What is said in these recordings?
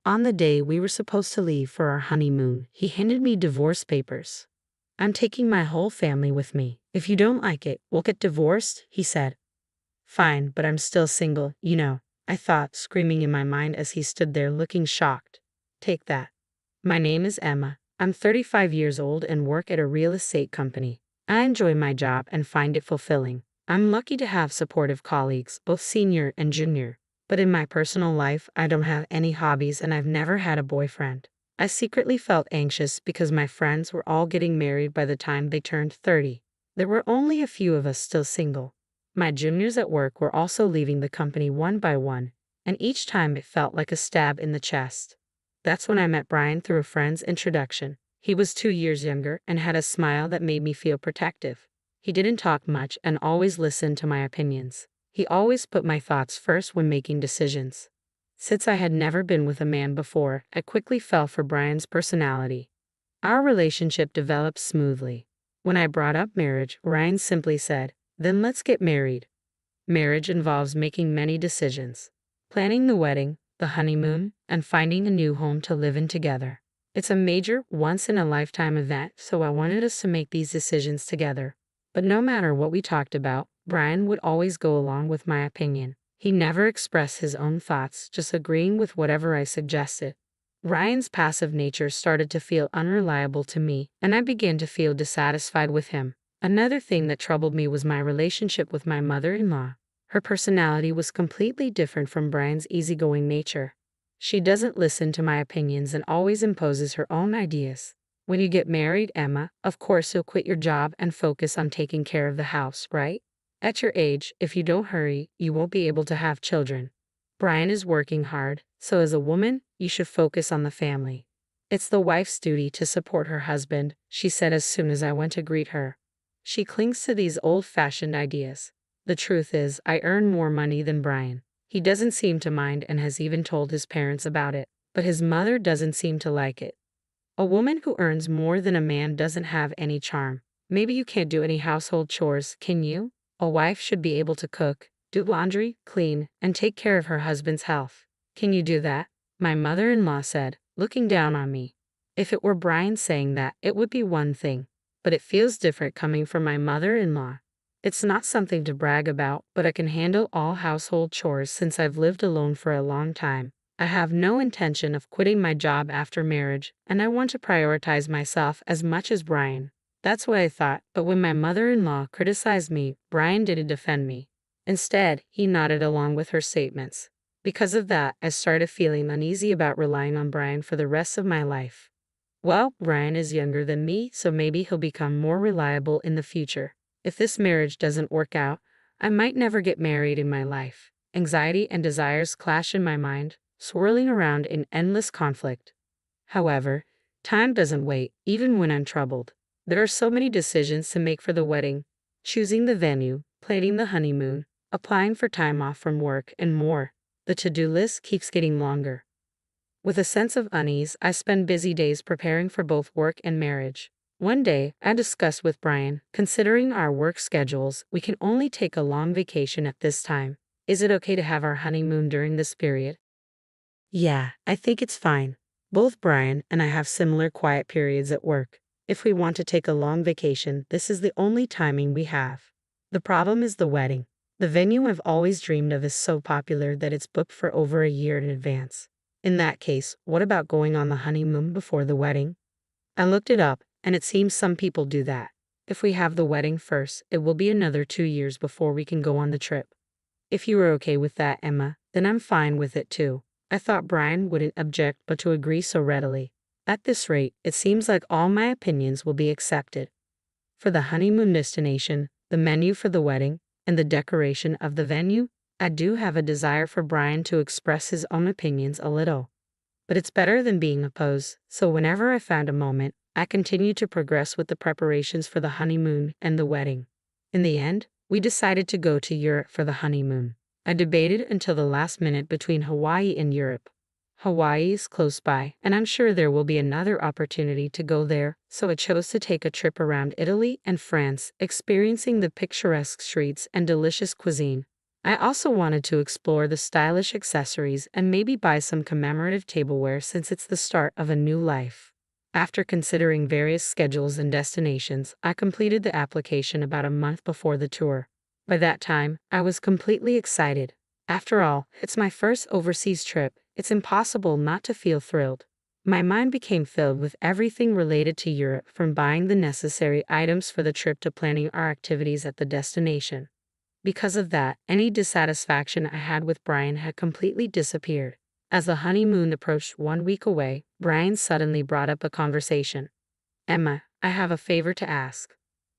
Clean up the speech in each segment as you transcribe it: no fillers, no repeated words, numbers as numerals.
On the day we were supposed to leave for our honeymoon, he handed me divorce papers. "I'm taking my whole family with me. If you don't like it, we'll get divorced," he said. "Fine, but I'm still single, you know," I thought, screaming in my mind as he stood there looking shocked. "Take that. My name is Emma. I'm 35 years old and work at a real estate company. I enjoy my job and find it fulfilling. I'm lucky to have supportive colleagues, both senior and junior. But in my personal life, I don't have any hobbies and I've never had a boyfriend." I secretly felt anxious because my friends were all getting married by the time they turned 30. There were only a few of us still single. My juniors at work were also leaving the company one by one, and each time it felt like a stab in the chest. That's when I met Brian through a friend's introduction. He was 2 years younger and had a smile that made me feel protective. He didn't talk much and always listened to my opinions. He always put my thoughts first when making decisions. Since I had never been with a man before, I quickly fell for Brian's personality. Our relationship developed smoothly. When I brought up marriage, Brian simply said, "Then let's get married." Marriage involves making many decisions: planning the wedding, the honeymoon, and finding a new home to live in together. It's a major, once-in-a-lifetime event, so I wanted us to make these decisions together. But no matter what we talked about, Brian would always go along with my opinion. He never expressed his own thoughts, just agreeing with whatever I suggested. Brian's passive nature started to feel unreliable to me, and I began to feel dissatisfied with him. Another thing that troubled me was my relationship with my mother-in-law. Her personality was completely different from Brian's easygoing nature. She doesn't listen to my opinions and always imposes her own ideas. When you get married, Emma, of course you'll quit your job and focus on taking care of the house, right? At your age, if you don't hurry, you won't be able to have children. Brian is working hard, so as a woman, you should focus on the family. It's the wife's duty to support her husband, she said as soon as I went to greet her. She clings to these old-fashioned ideas. The truth is, I earn more money than Brian. He doesn't seem to mind and has even told his parents about it, but his mother doesn't seem to like it. A woman who earns more than a man doesn't have any charm. Maybe you can't do any household chores, can you? A wife should be able to cook, do laundry, clean, and take care of her husband's health. Can you do that? My mother-in-law said, looking down on me. If it were Brian saying that, it would be one thing, but it feels different coming from my mother-in-law. It's not something to brag about, but I can handle all household chores since I've lived alone for a long time. I have no intention of quitting my job after marriage, and I want to prioritize myself as much as Brian. That's what I thought, but when my mother-in-law criticized me, Brian didn't defend me. Instead, he nodded along with her statements. Because of that, I started feeling uneasy about relying on Brian for the rest of my life. Well, Brian is younger than me, so maybe he'll become more reliable in the future. If this marriage doesn't work out, I might never get married in my life. Anxiety and desires clash in my mind, swirling around in endless conflict. However, time doesn't wait, even when I'm troubled. There are so many decisions to make for the wedding: choosing the venue, planning the honeymoon, applying for time off from work, and more. The to-do list keeps getting longer. With a sense of unease, I spend busy days preparing for both work and marriage. One day, I discussed with Brian, considering our work schedules, we can only take a long vacation at this time. Is it okay to have our honeymoon during this period? Yeah, I think it's fine. Both Brian and I have similar quiet periods at work. If we want to take a long vacation, this is the only timing we have. The problem is the wedding. The venue I've always dreamed of is so popular that it's booked for over a year in advance. In that case, what about going on the honeymoon before the wedding? I looked it up, and it seems some people do that. If we have the wedding first, it will be another 2 years before we can go on the trip. If you are okay with that, Emma, then I'm fine with it too. I thought Brian wouldn't object but to agree so readily. At this rate, it seems like all my opinions will be accepted. For the honeymoon destination, the menu for the wedding, and the decoration of the venue, I do have a desire for Brian to express his own opinions a little. But it's better than being opposed, so whenever I found a moment, I continued to progress with the preparations for the honeymoon and the wedding. In the end, we decided to go to Europe for the honeymoon. I debated until the last minute between Hawaii and Europe. Hawaii is close by, and I'm sure there will be another opportunity to go there, so I chose to take a trip around Italy and France, experiencing the picturesque streets and delicious cuisine. I also wanted to explore the stylish accessories and maybe buy some commemorative tableware since it's the start of a new life. After considering various schedules and destinations, I completed the application about a month before the tour. By that time, I was completely excited. After all, it's my first overseas trip. It's impossible not to feel thrilled. My mind became filled with everything related to Europe, from buying the necessary items for the trip to planning our activities at the destination. Because of that, any dissatisfaction I had with Brian had completely disappeared. As the honeymoon approached 1 week away, Brian suddenly brought up a conversation. Emma, I have a favor to ask.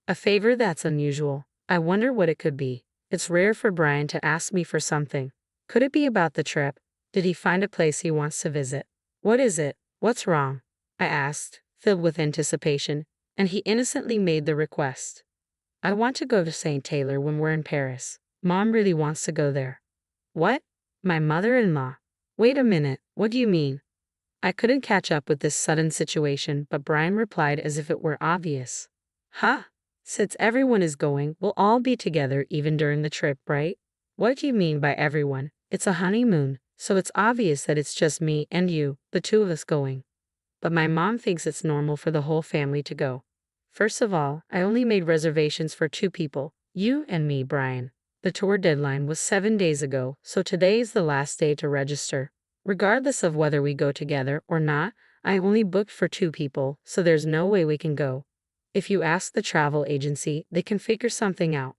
A favor that's unusual. I wonder what it could be. It's rare for Brian to ask me for something. Could it be about the trip? Did he find a place he wants to visit? What is it? What's wrong? I asked, filled with anticipation, and he innocently made the request. I want to go to St. Taylor when we're in Paris. Mom really wants to go there. What? My mother-in-law? Wait a minute, what do you mean? I couldn't catch up with this sudden situation, but Brian replied as if it were obvious. Huh? Since everyone is going, we'll all be together even during the trip, right? What do you mean by everyone? It's a honeymoon, so it's obvious that it's just me and you, the two of us going. But my mom thinks it's normal for the whole family to go. First of all, I only made reservations for 2 people, you and me, Brian. The tour deadline was 7 days ago, so today is the last day to register. Regardless of whether we go together or not, I only booked for 2 people, so there's no way we can go. If you ask the travel agency, they can figure something out.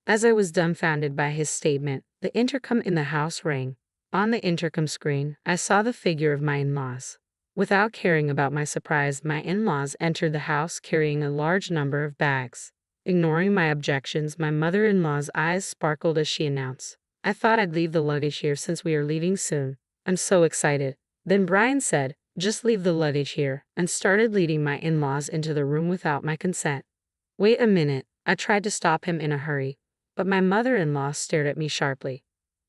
As I was dumbfounded by his statement, the intercom in the house rang. On the intercom screen, I saw the figure of my in-laws. Without caring about my surprise, my in-laws entered the house carrying a large number of bags. Ignoring my objections, my mother-in-law's eyes sparkled as she announced, I thought I'd leave the luggage here since we are leaving soon. I'm so excited. Then Brian said, just leave the luggage here, and started leading my in-laws into the room without my consent. Wait a minute, I tried to stop him in a hurry, but my mother-in-law stared at me sharply.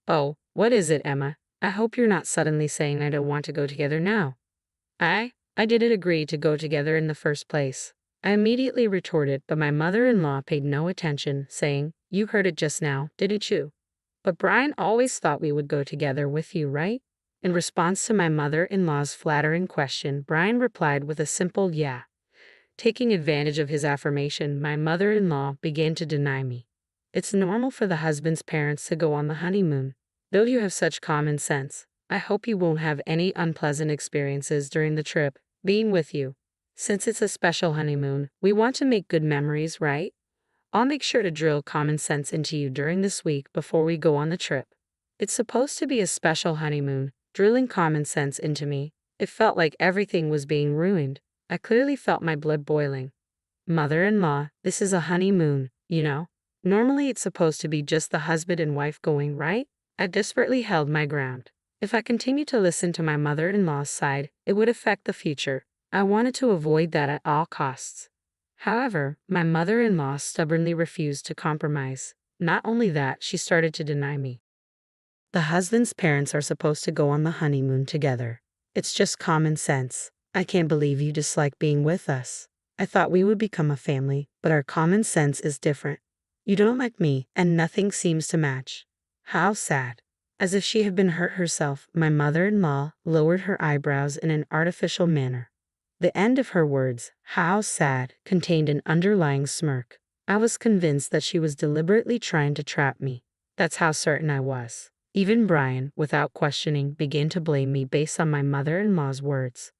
Oh, what is it, Emma? I hope you're not suddenly saying I don't want to go together now. I didn't agree to go together in the first place. I immediately retorted, but my mother-in-law paid no attention, saying, you heard it just now, didn't you? But Brian always thought we would go together with you, right? In response to my mother-in-law's flattering question, Brian replied with a simple yeah. Taking advantage of his affirmation, my mother-in-law began to deny me. It's normal for the husband's parents to go on the honeymoon. Though you have such common sense, I hope you won't have any unpleasant experiences during the trip, being with you. Since it's a special honeymoon, we want to make good memories, right? I'll make sure to drill common sense into you during this week before we go on the trip. It's supposed to be a special honeymoon. Drilling common sense into me, it felt like everything was being ruined. I clearly felt my blood boiling. Mother-in-law, this is a honeymoon, you know? Normally it's supposed to be just the husband and wife going, right? I desperately held my ground. If I continued to listen to my mother-in-law's side, it would affect the future. I wanted to avoid that at all costs. However, my mother-in-law stubbornly refused to compromise. Not only that, she started to deny me. The husband's parents are supposed to go on the honeymoon together. It's just common sense. I can't believe you dislike being with us. I thought we would become a family, but our common sense is different. You don't like me, and nothing seems to match. How sad. As if she had been hurt herself, my mother-in-law lowered her eyebrows in an artificial manner. The end of her words, how sad, contained an underlying smirk. I was convinced that she was deliberately trying to trap me. That's how certain I was. Even Brian, without questioning, began to blame me based on my mother-in-law's words.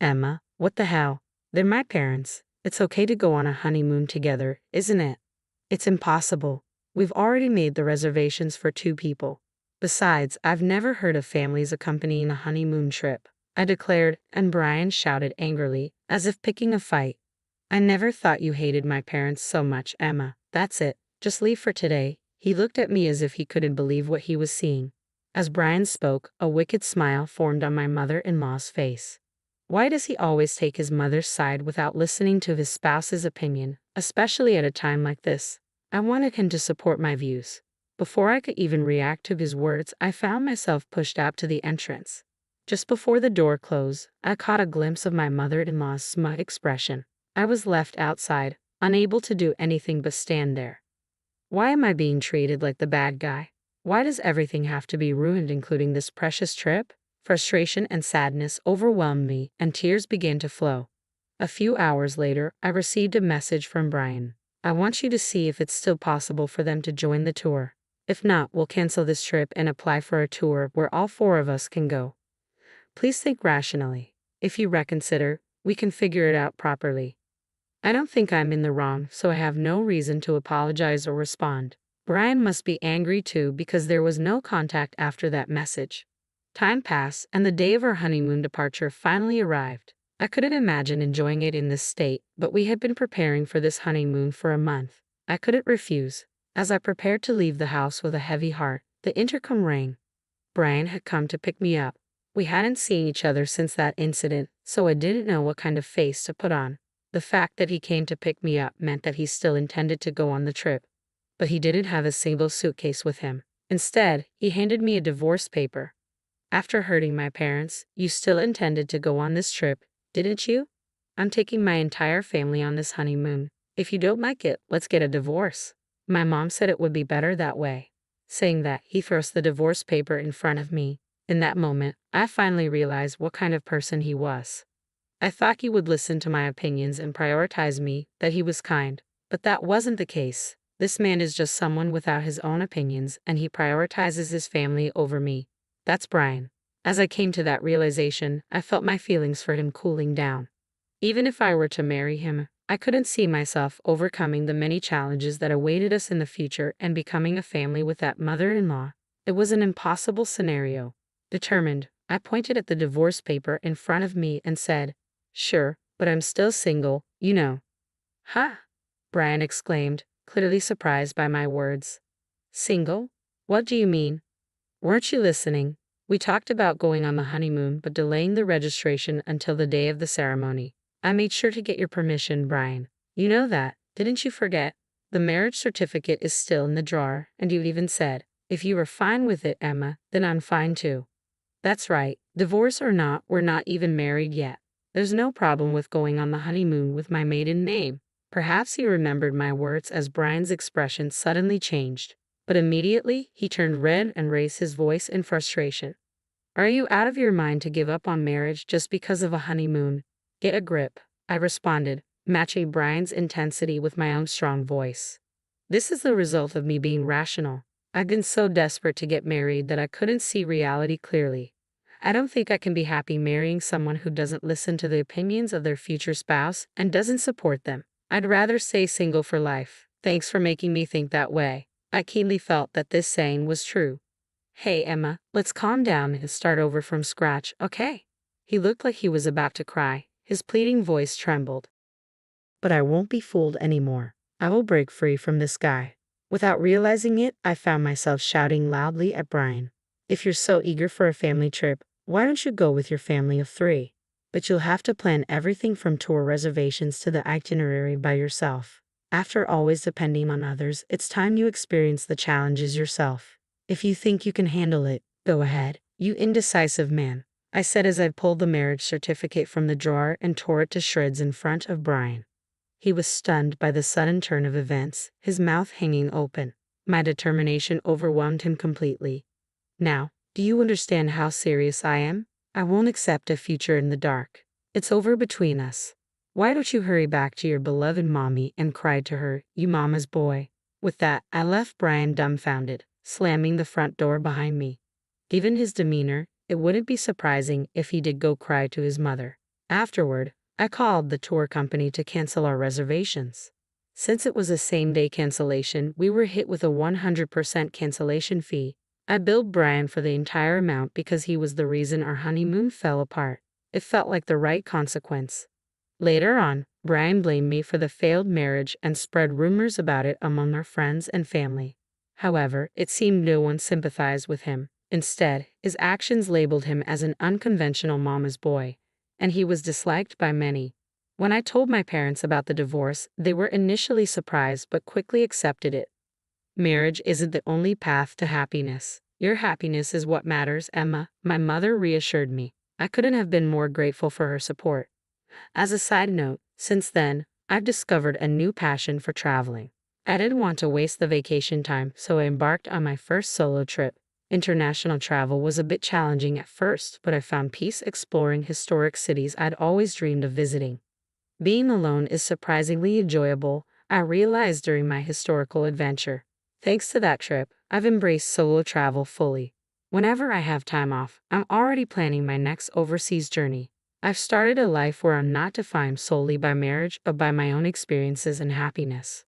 Emma, what the hell? They're my parents. It's okay to go on a honeymoon together, isn't it? It's impossible. We've already made the reservations for 2 people. Besides, I've never heard of families accompanying a honeymoon trip, I declared, and Brian shouted angrily, as if picking a fight. I never thought you hated my parents so much, Emma. That's it. Just leave for today. He looked at me as if he couldn't believe what he was seeing. As Brian spoke, a wicked smile formed on my mother-in-law's face. Why does he always take his mother's side without listening to his spouse's opinion, especially at a time like this? I wanted him to support my views. Before I could even react to his words, I found myself pushed out to the entrance. Just before the door closed, I caught a glimpse of my mother-in-law's smug expression. I was left outside, unable to do anything but stand there. Why am I being treated like the bad guy? Why does everything have to be ruined, including this precious trip? Frustration and sadness overwhelmed me, and tears began to flow. A few hours later, I received a message from Brian. I want you to see if it's still possible for them to join the tour. If not, we'll cancel this trip and apply for a tour where all four of us can go. Please think rationally. If you reconsider, we can figure it out properly. I don't think I'm in the wrong, so I have no reason to apologize or respond. Brian must be angry too because there was no contact after that message. Time passed, and the day of our honeymoon departure finally arrived. I couldn't imagine enjoying it in this state, but we had been preparing for this honeymoon for a month. I couldn't refuse. As I prepared to leave the house with a heavy heart, the intercom rang. Brian had come to pick me up. We hadn't seen each other since that incident, so I didn't know what kind of face to put on. The fact that he came to pick me up meant that he still intended to go on the trip. But he didn't have a single suitcase with him. Instead, he handed me a divorce paper. After hurting my parents, you still intended to go on this trip, didn't you? I'm taking my entire family on this honeymoon. If you don't like it, let's get a divorce. My mom said it would be better that way. Saying that, he thrust the divorce paper in front of me. In that moment, I finally realized what kind of person he was. I thought he would listen to my opinions and prioritize me, that he was kind. But that wasn't the case. This man is just someone without his own opinions, and he prioritizes his family over me. That's Brian. As I came to that realization, I felt my feelings for him cooling down. Even if I were to marry him, I couldn't see myself overcoming the many challenges that awaited us in the future and becoming a family with that mother-in-law. It was an impossible scenario. Determined, I pointed at the divorce paper in front of me and said, "Sure, but I'm still single, you know." "Huh?" Brian exclaimed, clearly surprised by my words. "Single? What do you mean? Weren't you listening? We talked about going on the honeymoon but delaying the registration until the day of the ceremony. I made sure to get your permission, Brian. You know that, didn't you forget? The marriage certificate is still in the drawer, and you even said, if you were fine with it, Emma, then I'm fine too." "That's right. Divorce or not, we're not even married yet. There's no problem with going on the honeymoon with my maiden name." Perhaps he remembered my words as Brian's expression suddenly changed. But immediately, he turned red and raised his voice in frustration. "Are you out of your mind to give up on marriage just because of a honeymoon? Get a grip," I responded, matching Brian's intensity with my own strong voice. "This is the result of me being rational. I've been so desperate to get married that I couldn't see reality clearly. I don't think I can be happy marrying someone who doesn't listen to the opinions of their future spouse and doesn't support them. I'd rather stay single for life." Thanks for making me think that way. I keenly felt that this saying was true. "Hey, Emma, let's calm down and start over from scratch, okay?" He looked like he was about to cry. His pleading voice trembled. "But I won't be fooled anymore. I will break free from this guy." Without realizing it, I found myself shouting loudly at Brian. "If you're so eager for a family trip, why don't you go with your family of 3? But you'll have to plan everything from tour reservations to the itinerary by yourself. After always depending on others, it's time you experience the challenges yourself. If you think you can handle it, go ahead, you indecisive man," I said as I pulled the marriage certificate from the drawer and tore it to shreds in front of Brian. He was stunned by the sudden turn of events, his mouth hanging open. My determination overwhelmed him completely. "Now, do you understand how serious I am? I won't accept a future in the dark. It's over between us. Why don't you hurry back to your beloved mommy and cry to her, you mama's boy?" With that, I left Brian dumbfounded, slamming the front door behind me. Given his demeanor, it wouldn't be surprising if he did go cry to his mother. Afterward, I called the tour company to cancel our reservations. Since it was a same-day cancellation, we were hit with a 100% cancellation fee. I billed Brian for the entire amount because he was the reason our honeymoon fell apart. It felt like the right consequence. Later on, Brian blamed me for the failed marriage and spread rumors about it among our friends and family. However, it seemed no one sympathized with him. Instead, his actions labeled him as an unconventional mama's boy, and he was disliked by many. When I told my parents about the divorce, they were initially surprised but quickly accepted it. "Marriage isn't the only path to happiness. Your happiness is what matters, Emma," my mother reassured me. I couldn't have been more grateful for her support. As a side note, since then, I've discovered a new passion for traveling. I didn't want to waste the vacation time, so I embarked on my first solo trip. International travel was a bit challenging at first, but I found peace exploring historic cities I'd always dreamed of visiting. Being alone is surprisingly enjoyable, I realized during my historical adventure. Thanks to that trip, I've embraced solo travel fully. Whenever I have time off, I'm already planning my next overseas journey. I've started a life where I'm not defined solely by marriage, but by my own experiences and happiness.